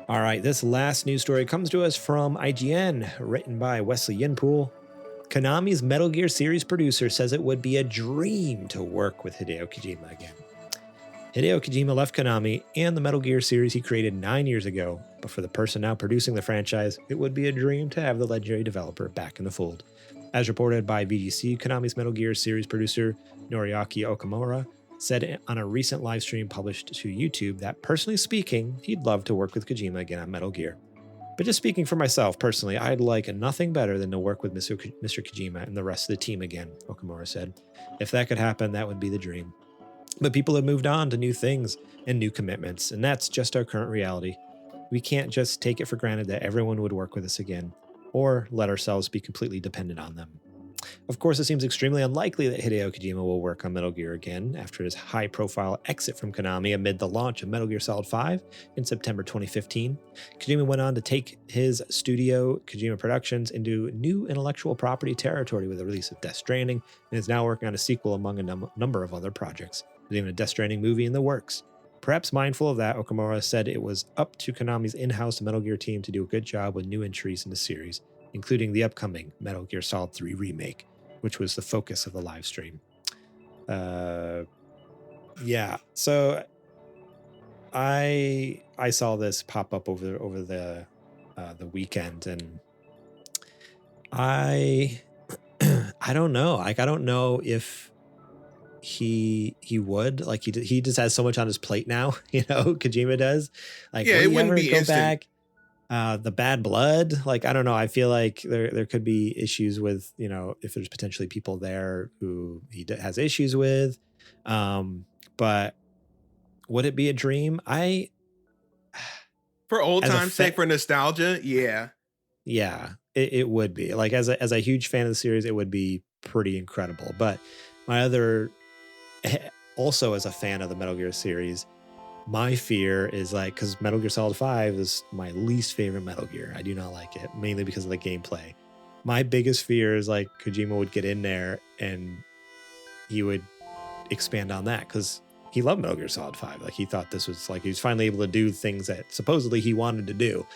All right, this last news story comes to us from IGN, written by Wesley Yinpool. Konami's Metal Gear series producer says it would be a dream to work with Hideo Kojima again. Hideo Kojima left Konami and the Metal Gear series he created 9 years ago, but for the person now producing the franchise, it would be a dream to have the legendary developer back in the fold. As reported by VGC, Konami's Metal Gear series producer Noriaki Okamura said on a recent live stream published to YouTube that, personally speaking, he'd love to work with Kojima again on Metal Gear. But just speaking for myself personally, I'd like nothing better than to work with Mr. Kojima and the rest of the team again, Okamura said. If that could happen, that would be the dream. But people have moved on to new things and new commitments, and that's just our current reality. We can't just take it for granted that everyone would work with us again, or let ourselves be completely dependent on them. Of course, it seems extremely unlikely that Hideo Kojima will work on Metal Gear again after his high-profile exit from Konami amid the launch of Metal Gear Solid 5 in September 2015. Kojima went on to take his studio, Kojima Productions, into new intellectual property territory with the release of Death Stranding, and is now working on a sequel among a number of other projects. There's even a Death Stranding movie in the works. Perhaps mindful of that, Okamura said it was up to Konami's in-house Metal Gear team to do a good job with new entries in the series, including the upcoming Metal Gear Solid 3 remake, which was the focus of the live stream. Yeah, so I saw this pop up over the weekend, and I don't know. Like, I don't know if he would, like, he just has so much on his plate now, Kojima does. Like, yeah, would it he wouldn't ever be go instant. back? The bad blood, like, I don't know. I feel like there could be issues with, if there's potentially people there who he has issues with. But would it be a dream? For old time's sake, for nostalgia, yeah. Yeah, it would be. Like, as a huge fan of the series, it would be pretty incredible. But also as a fan of the Metal Gear series, my fear is, like, because Metal Gear Solid 5 is my least favorite Metal Gear. I do not like it, mainly because of the gameplay. My biggest fear is, like, Kojima would get in there and he would expand on that, because he loved Metal Gear Solid 5. Like, he thought this was, like, he was finally able to do things that supposedly he wanted to do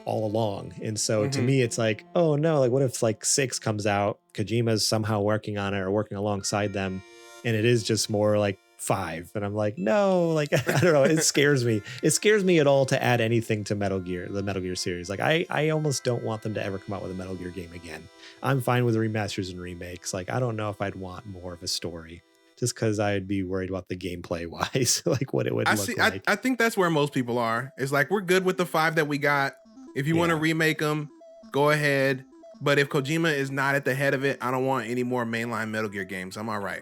all along. And so to me, it's like, oh no, like, what if, like, 6 comes out, Kojima's somehow working on it or working alongside them, and it is just more like 5, and I'm like, no, like, I don't know, it scares me. It scares me at all to add anything to the Metal Gear series. Like, I almost don't want them to ever come out with a Metal Gear game again. I'm fine with remasters and remakes. Like, I don't know if I'd want more of a story, just because I'd be worried about the gameplay wise, like what it would look like. I think that's where most people are. It's like, we're good with the 5 that we got. If you want to remake them, go ahead. But if Kojima is not at the head of it, I don't want any more mainline Metal Gear games. I'm all right.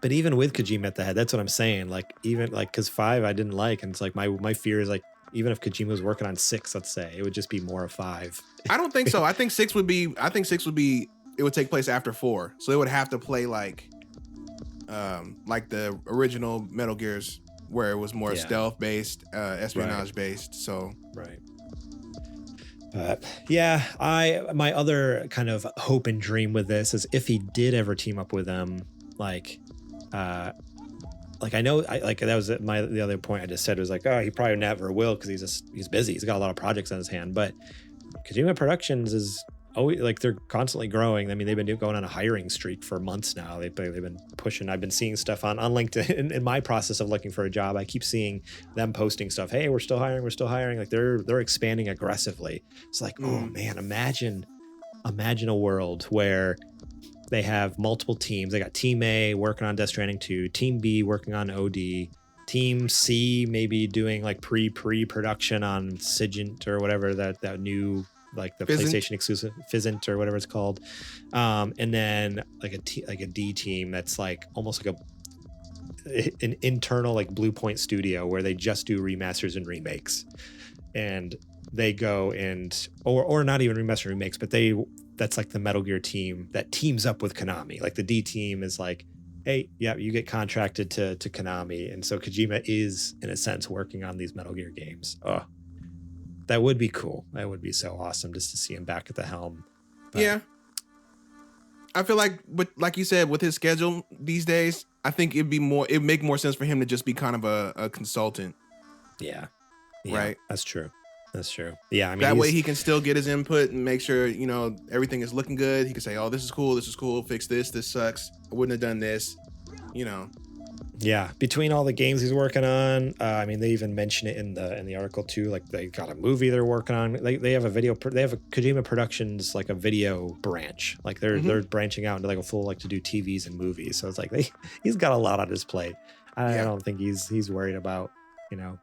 But even with Kojima at the head, that's what I'm saying. Like, even, like, because 5 I didn't like, and it's like my fear is, like, even if Kojima was working on 6, let's say, it would just be more of 5. I don't think so. I think 6 would be. It would take place after 4, so it would have to play like the original Metal Gears, where it was more stealth based, espionage based. So right. My other kind of hope and dream with this is if he did ever team up with them, like I know, like, that was the other point I just said, was like, oh, he probably never will, because he's busy. He's got a lot of projects on his hand. But Kojima Productions is always, like, they're constantly growing. I mean, they've been going on a hiring streak for months now. They've been pushing. I've been seeing stuff on LinkedIn. In my process of looking for a job, I keep seeing them posting stuff. Hey, we're still hiring. Like, they're expanding aggressively. It's like, oh man, imagine a world where they have multiple teams. They got Team A working on Death Stranding 2, Team B working on OD, Team C maybe doing, like, pre-production on Sigint or whatever, that new, like, the Fizzant. PlayStation exclusive Fizzant or whatever it's called, and then like a D team that's, like, almost like an internal, like, Blue Point studio where they just do remasters and remakes, and they go and or not even remaster remakes, but that's like the Metal Gear team that teams up with Konami. Like, the D team is like, hey, yeah, you get contracted to Konami, and so Kojima is, in a sense, working on these Metal Gear games. Oh, that would be cool. That would be so awesome, just to see him back at the helm. But yeah, I feel like, like you said, with his schedule these days, I think it'd make more sense for him to just be kind of a consultant. Yeah, right. That's true. That's true. Yeah, I mean, that way he can still get his input and make sure, you know, everything is looking good. He can say, oh, this is cool, fix this sucks, I wouldn't have done this, you know. Yeah, between all the games he's working on, I mean, they even mention it in the article too. Like they got a movie they're working on. They have a they have a Kojima Productions, like a video branch. Like they're branching out into like a full, like, to do TVs and movies. So it's like he's got a lot on his plate. I don't think he's worried about, you know,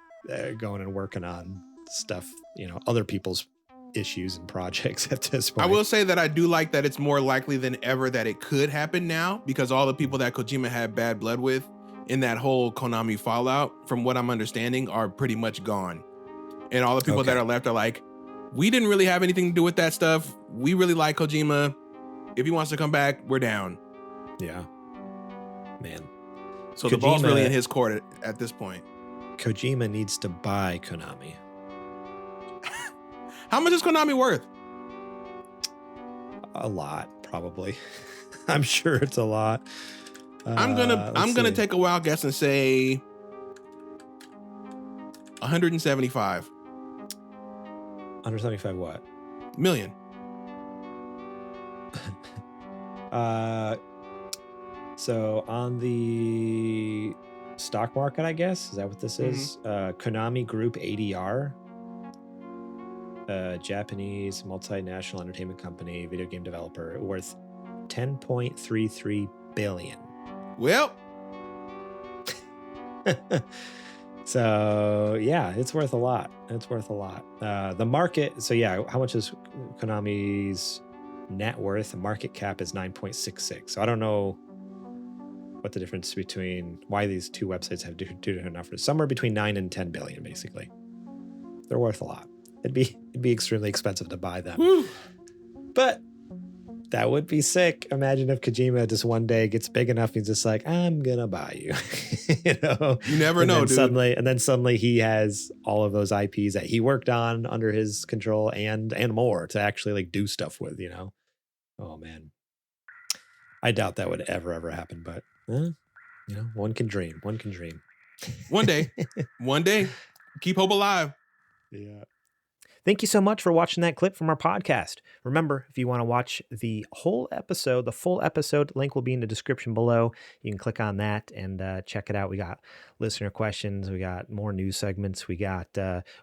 going and working on stuff, you know, other people's issues and projects at this point. I will say that I do like that it's more likely than ever that it could happen now, because all the people that Kojima had bad blood with in that whole Konami fallout, from what I'm understanding, are pretty much gone. And all the people that are left are like, we didn't really have anything to do with that stuff. We really like Kojima. If he wants to come back, we're down. Yeah. Man. So Kojima, the ball's really in his court at this point. Kojima needs to buy Konami. How much is Konami worth? A lot, probably. I'm sure it's a lot. I'm gonna take a wild guess and say 175. 175 what? Million. So on the stock market, I guess, is that what this is? Konami Group ADR, Japanese multinational entertainment company, video game developer, worth 10.33 billion. Well, so yeah, it's worth a lot. It's worth a lot. The market. So yeah, how much is Konami's net worth? The market cap is 9.66. So I don't know what the difference between why these two websites have two different numbers. Somewhere between 9 and 10 billion, basically. They're worth a lot. It'd be extremely expensive to buy them. Woo. But that would be sick. Imagine if Kojima just one day gets big enough, he's just like, I'm gonna buy you. You know, you never know, dude. Suddenly he has all of those IPs that he worked on under his control and more to actually like do stuff with, you know. Oh man, I doubt that would ever happen, but you know, one can dream. One can dream. One day, keep hope alive. Yeah. Thank you so much for watching that clip from our podcast. Remember, if you want to watch the whole episode, the full episode, link will be in the description below. You can click on that and check it out. We got listener questions. We got more news segments. We got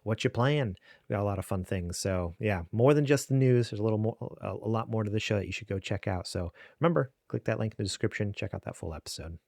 what you playing. We got a lot of fun things. So yeah, more than just the news. There's a lot more to the show that you should go check out. So remember, click that link in the description. Check out that full episode.